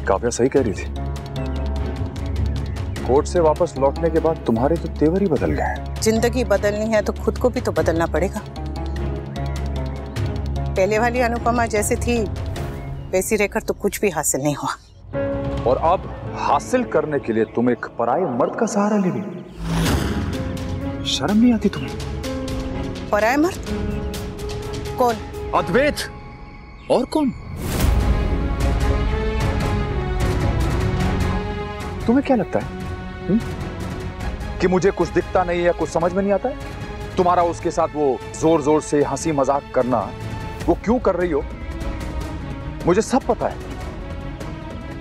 काव्या सही कह रही थी। कोर्ट से वापस लौटने के बाद तुम्हारे तो तेवर ही बदल गए। जिंदगी बदलनी है तो खुद को भी तो बदलना पड़ेगा। पहले वाली अनुपमा जैसे थी वैसी रहकर तो कुछ भी हासिल नहीं हुआ। और अब हासिल करने के लिए तुम एक पराये मर्द का सहारा ले ली। शर्म नहीं आती तुम्हें? पराये मर्द? कौन? अद्वैत। और कौन? तुम्हें क्या लगता है कि मुझे कुछ दिखता नहीं है, कुछ समझ में नहीं आता है? तुम्हारा उसके साथ वो जोर जोर से हंसी मजाक करना, वो क्यों कर रही हो मुझे सब पता है।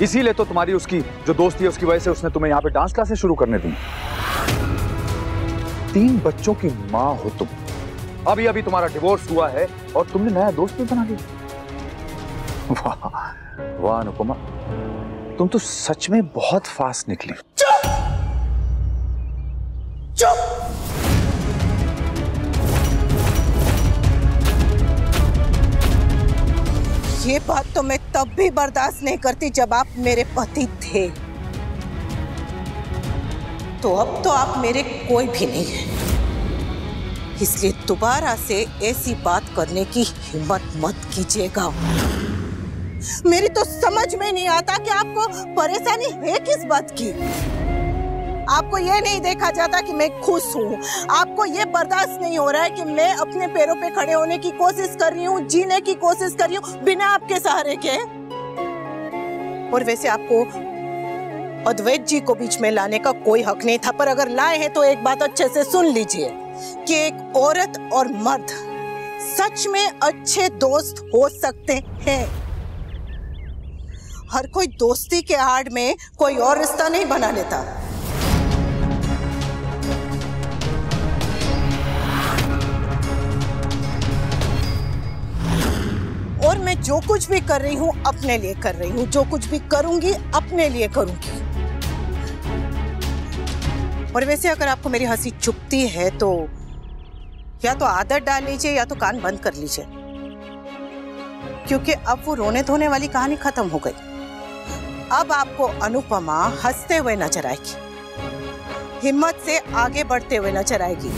इसीलिए तो तुम्हारी उसकी जो दोस्ती है उसकी वजह से उसने तुम्हें यहाँ पे डांस क्लासेस शुरू करने दी। 3 बच्चों की माँ हो तुम, अभी अभी तुम्हारा डिवोर्स हुआ है और तुमने नया दोस्त भी बना लिया। वाह वाह अनुपमा, तुम तो सच में बहुत फास्ट निकली। चुप चुप। ये बात तो मैं तब भी बर्दाश्त नहीं करती जब आप मेरे पति थे, तो अब तो आप मेरे कोई भी नहीं है। इसलिए दोबारा से ऐसी बात करने की हिम्मत मत कीजिएगा। मेरी तो समझ में नहीं आता कि आपको परेशानी है किस बात की। आपको ये नहीं देखा जाता कि मैं खुश हूँ, आपको ये बर्दाश्त नहीं हो रहा है कि मैं अपने पैरों पे खड़े होने की कोशिश कर रही हूँ, जीने की कोशिश कर रही हूँ बिना आपके सहारे के। और वैसे आपको अद्वैत जी को बीच में लाने का कोई हक नहीं था, पर अगर लाए हैं तो एक बात अच्छे से सुन लीजिए कि एक औरत और मर्द सच में अच्छे दोस्त हो सकते हैं। हर कोई दोस्ती के आड़ में कोई और रिश्ता नहीं बना लेता। और मैं जो कुछ भी कर रही हूँ अपने लिए कर रही हूँ, जो कुछ भी करूंगी अपने लिए करूंगी। और वैसे अगर आपको मेरी हंसी चुभती है तो या तो आदत डाल लीजिए या तो कान बंद कर लीजिए, क्योंकि अब वो रोने धोने वाली कहानी खत्म हो गई। अब आपको अनुपमा हंसते हुए नजर आएगी, हिम्मत से आगे बढ़ते हुए नजर आएगी।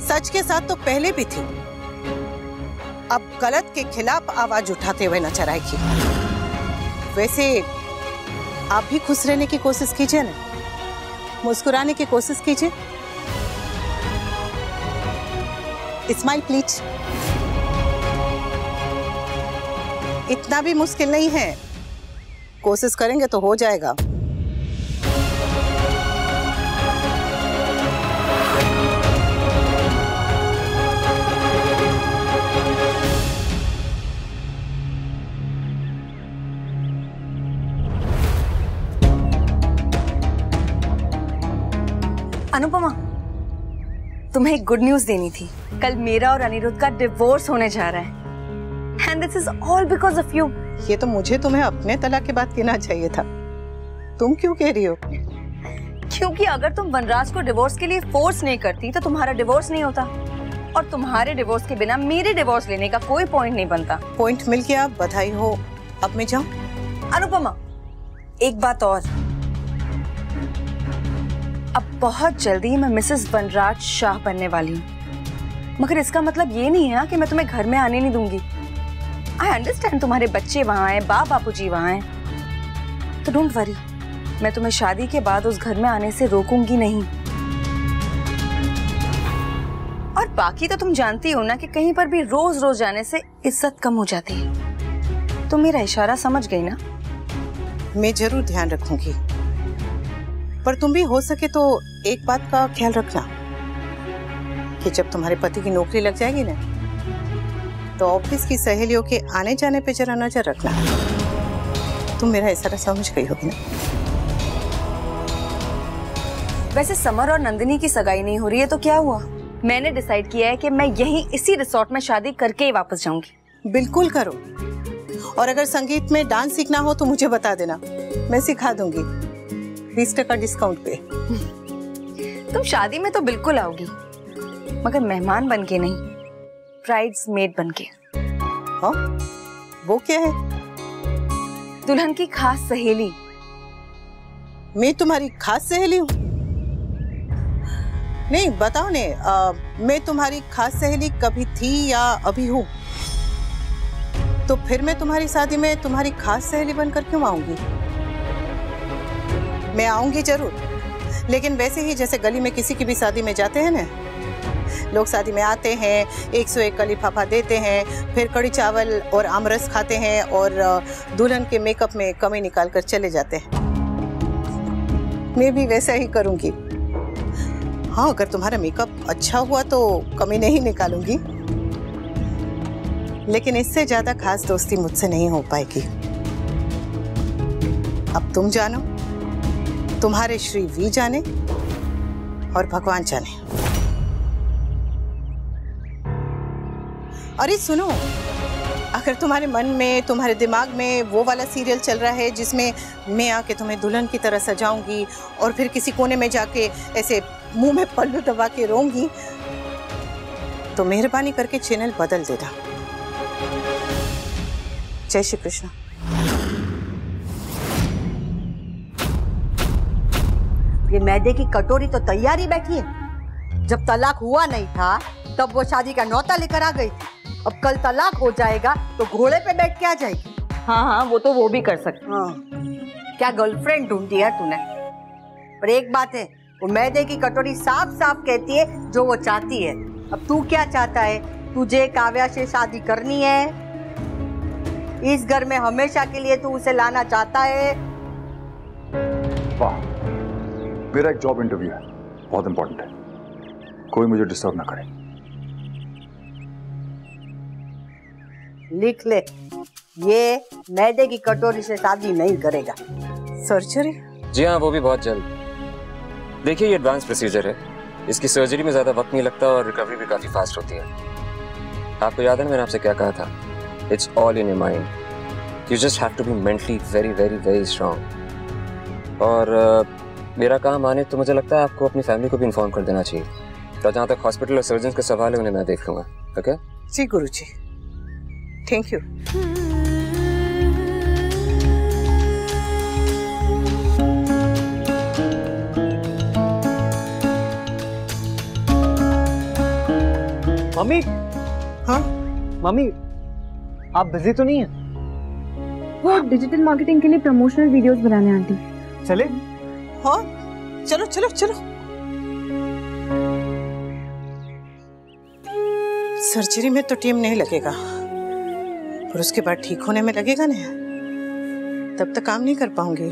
सच के साथ तो पहले भी थी, अब गलत के खिलाफ आवाज उठाते हुए नजर आएगी। वैसे आप भी खुश रहने की कोशिश कीजिए ना, मुस्कुराने की कोशिश कीजिए। Smile please. इतना भी मुश्किल नहीं है, कोशिश करेंगे तो हो जाएगा। अनुपमा, तुम्हें एक गुड न्यूज देनी थी। कल मेरा और अनिरुद्ध का डिवोर्स होने जा रहा है। And this is all because of you. ये तो मुझे तुम्हें अपने तलाक के बाद कहना चाहिए था। तुम क्यों कह रही हो? क्योंकि अगर तुम वनराज को डिवोर्स के लिए फोर्स नहीं करती तो तुम्हारा डिवोर्स नहीं होता, और तुम्हारे डिवोर्स के बिना मेरे डिवोर्स लेने का कोई पॉइंट नहीं बनता। पॉइंट मिल गया, बधाई हो। अब मैं जाऊं? अनुपमा, एक बात और, अब बहुत जल्दी मैं मिसेस वनराज शाह बनने वाली हूँ, मगर इसका मतलब ये नहीं है कि मैं तुम्हें घर में आने नहीं दूंगी। आई अंडरस्टैंड तुम्हारे बच्चे वहाँ हैं, बापूजी वहाँ हैं, तो डोंट वरी, मैं तुम्हें शादी के बाद उस घर में आने से रोकूंगी नहीं। और बाकी तो तुम जानती हो ना कि कहीं पर भी रोज रोज जाने से इज्जत कम हो जाती है। तुम मेरा इशारा समझ गई ना? मैं जरूर ध्यान रखूंगी, पर तुम भी हो सके तो एक बात का ख्याल रखना कि जब तुम्हारे पति की नौकरी लग जाएगी ना, तो ऑफिस की सहेलियों के आने जाने पे जरा नजर रखना। तुम मेरा इशारा समझ गई होगी ना? वैसे समर और नंदिनी की सगाई नहीं हो रही है तो क्या हुआ? मैंने डिसाइड किया है कि मैं यहीं इसी रिसोर्ट में शादी करके ही वापस जाऊंगी। बिल्कुल करो, और अगर संगीत में डांस सीखना हो तो मुझे बता देना, मैं सिखा दूंगी 20% डिस्काउंट पे। तुम शादी में तो बिल्कुल आओगी, मगर मेहमान बन के नहीं, ब्राइड्स मेड बन के। हाँ, वो क्या है? दुल्हन की खास सहेली। मैं तुम्हारी खास सहेली हूँ? नहीं बताओ ने, मैं तुम्हारी खास सहेली कभी थी या अभी हूँ? तो फिर मैं तुम्हारी शादी में तुम्हारी खास सहेली बनकर क्यों आऊंगी? मैं आऊंगी जरूर, लेकिन वैसे ही जैसे गली में किसी की भी शादी में जाते हैं ना, लोग शादी में आते हैं, 101 का लिफाफा देते हैं, फिर कड़ी चावल और आमरस खाते हैं और दुल्हन के मेकअप में कमी निकाल कर चले जाते हैं। मैं भी वैसा ही करूंगी। हाँ, अगर तुम्हारा मेकअप अच्छा हुआ तो कमी नहीं निकालूंगी, लेकिन इससे ज्यादा खास दोस्ती मुझसे नहीं हो पाएगी। अब तुम जानो, तुम्हारे श्री वी जाने और भगवान जाने। अरे सुनो, अगर तुम्हारे मन में, तुम्हारे दिमाग में वो वाला सीरियल चल रहा है जिसमें मैं आके तुम्हें दुल्हन की तरह सजाऊंगी और फिर किसी कोने में जाके ऐसे मुंह में पल्लू दबा के रोऊंगी, तो मेहरबानी करके चैनल बदल देना। जय श्री कृष्ण। ये मैदे की कटोरी तो तैयार ही बैठी है। जब तलाक हुआ नहीं था तब वो शादी का न्योता लेकर आ गई थी। अब कल तलाक हो जाएगा तो घोड़े पे बैठ के आ जाएगी। हाँ, वो भी कर सकते। हाँ, क्या गर्लफ्रेंड ढूंढी है तूने? पर एक बात है, वो मैदे की कटोरी साफ साफ कहती है जो वो चाहती है। अब तू क्या चाहता है? तुझे काव्या से शादी करनी है? इस घर में हमेशा के लिए तू उसे लाना चाहता है? वाह, मेरा एक जॉब इंटरव्यू है, बहुत इंपॉर्टेंट है, कोई मुझे डिस्टर्ब ना करे। लिख ले, ये मैदे की कटोरी से शादी नहीं करेगा। सर्जरी? जी हाँ, वो भी बहुत जल्द। देखिए, ये एडवांस प्रोसीजर है, इसकी सर्जरी में ज्यादा वक्त नहीं लगता और रिकवरी भी काफी फास्ट होती है। आपको याद है मैंने आपसे क्या कहा था? It's all in your mind. You just have to be mentally very very very strong. और मेरा काम आने तो मुझे लगता है आपको अपनी फैमिली को भी इन्फॉर्म कर देना चाहिए। तो जहाँ तक हॉस्पिटल और सर्जन का सवाल है उन्हें मैं देख लूंगा। ओके जी गुरुजी, थैंक यू। मम्मी। हाँ मम्मी, आप बिजी तो नहीं है? वो डिजिटल मार्केटिंग के लिए प्रमोशनल वीडियोस बनाने आती। चले? हाँ, चलो चलो चलो। सर्जरी में तो टाइम नहीं लगेगा, पर उसके बाद ठीक होने में लगेगा ना। तब तक काम नहीं कर पाऊंगी,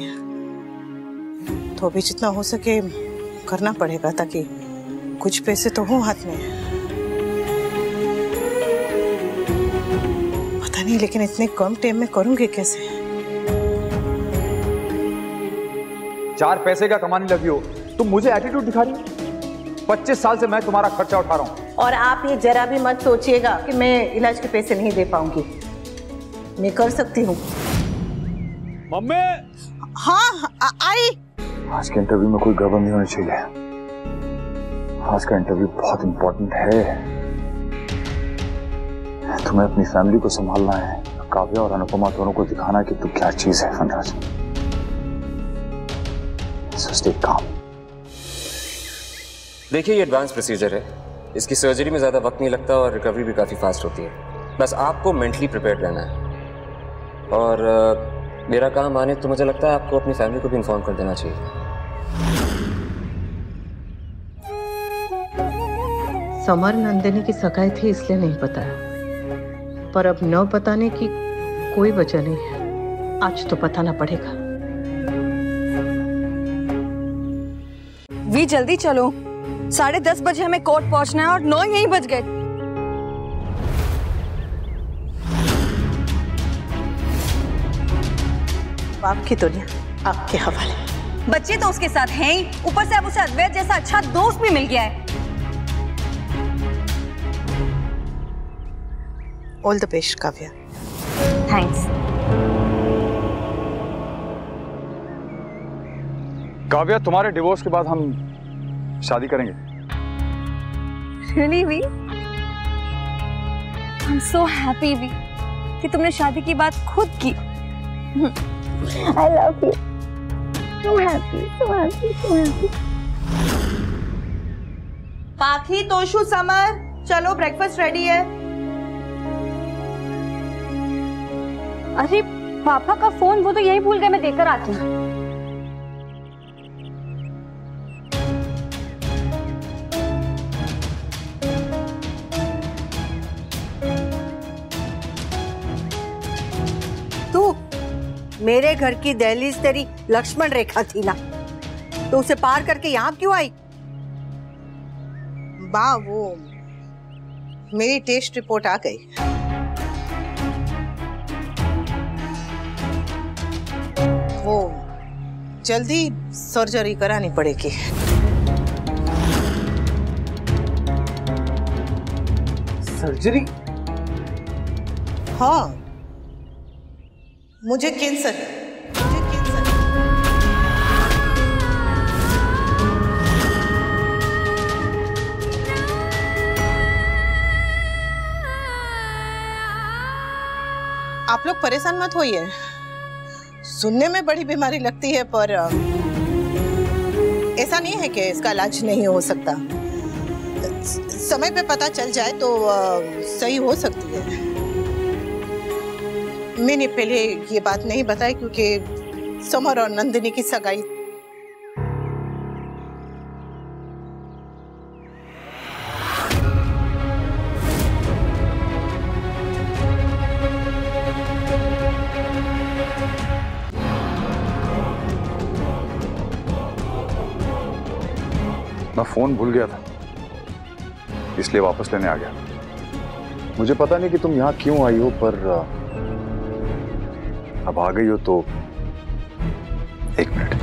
तो अभी जितना हो सके करना पड़ेगा ताकि कुछ पैसे तो हो हाथ में। पता नहीं लेकिन इतने कम टाइम में करूंगी कैसे? 4 पैसे का कमाने लगी हो तुम, मुझे एटीट्यूड दिखा रही हो? 25 साल से मैं तुम्हारा खर्चा उठा रहा हूँ। और आप ये जरा भी मत सोचिएगा कि मैं इलाज के पैसे नहीं दे पाऊंगी, मैं कर सकती हूँ। मम्मी। हाँ आई। आज के इंटरव्यू में कोई गड़बड़ नहीं होनी चाहिए। आज का इंटरव्यू बहुत इंपॉर्टेंट है। तुम्हें अपनी फैमिली को संभालना है, काव्या और अनुपमा दोनों को दिखाना है कि तू क्या चीज है वनराज। So stay calm. देखिए, ये एडवांस प्रोसीजर है, इसकी सर्जरी में ज्यादा वक्त नहीं लगता और रिकवरी भी काफी फास्ट होती है। बस आपको मेंटली प्रिपेयर्ड रहना है। और मेरा काम आने तो मुझे लगता है आपको अपनी फैमिली को भी इन्फॉर्म कर देना चाहिए। समर नंदिनी की सगाई थी इसलिए नहीं बताया, पर अब न बताने की कोई वजह नहीं है। आज तो बताना पड़ेगा। वी जल्दी चलो, 10:30 बजे हमें कोर्ट पहुंचना है और 9 यहीं बज गए। आपकी दुनिया आपके हवाले। बच्चे तो उसके साथ हैं ही, ऊपर से अब उसे अद्वैत जैसा अच्छा दोस्त भी मिल गया है। All the best Kavya. Thanks. Kavya, तुम्हारे डिवोर्स के बाद हम शादी करेंगे। Really, V? I'm so happy, V, कि तुमने शादी की बात खुद की। I love you. So happy, so happy, so happy. पाखी, तोशु, समर, चलो ब्रेकफास्ट रेडी है। अरे पापा का फोन, वो तो यही भूल गए, मैं देकर आती हूँ। मेरे घर की दहलीज तेरी लक्ष्मण रेखा थी ना, तो उसे पार करके यहाँ क्यों आई? बा, वो मेरी टेस्ट रिपोर्ट आ गई। वो जल्दी सर्जरी करानी पड़ेगी। सर्जरी? हाँ, मुझे कैंसर है। आप लोग परेशान मत होइए, सुनने में बड़ी बीमारी लगती है पर ऐसा नहीं है कि इसका इलाज नहीं हो सकता। समय पे पता चल जाए तो सही हो सकती है। मैंने पहले ये बात नहीं बताई क्योंकि समर और नंदिनी की सगाई। मैं फोन भूल गया था, इसलिए वापस लेने आ गया। मुझे पता नहीं कि तुम यहाँ क्यों आई हो, पर अब आ गई हो तो 1 मिनट।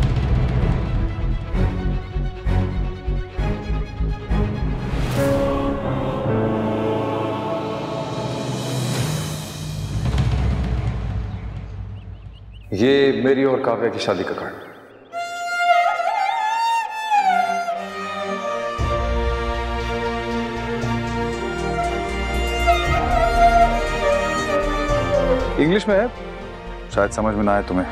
ये मेरी और काव्या की शादी का कार्ड। इंग्लिश में है, शायद समझ में ना आए तुम्हें,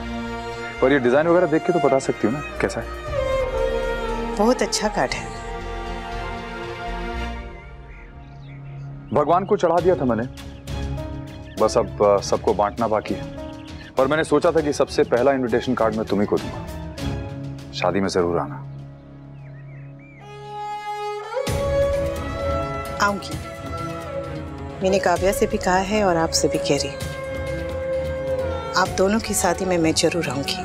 पर ये डिजाइन वगैरह देख के तो बता सकती हो ना कैसा है। बहुत अच्छा कार्ड है। भगवान को चढ़ा दिया था मैंने, बस अब सबको बांटना बाकी है। पर मैंने सोचा था कि सबसे पहला इनविटेशन कार्ड मैं तुम्ही को दूंगा। शादी में जरूर आना। आऊंगी, मैंने काव्या से भी कहा है और आपसे भी कह रही। आप दोनों की शादी में मैं जरूर आऊंगी।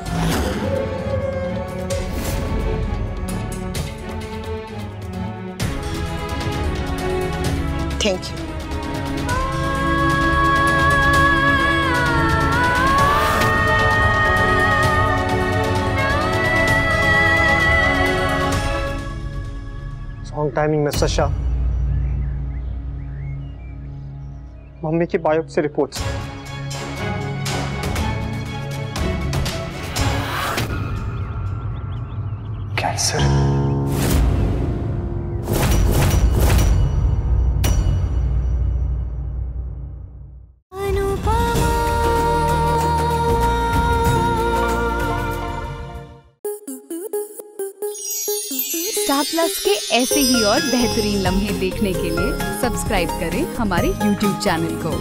Thank you. Wrong timing mister Shah. Mummy की biopsy reports. Cancer. Star Plus के ऐसे ही और बेहतरीन लम्हे देखने के लिए सब्सक्राइब करें हमारे YouTube चैनल को।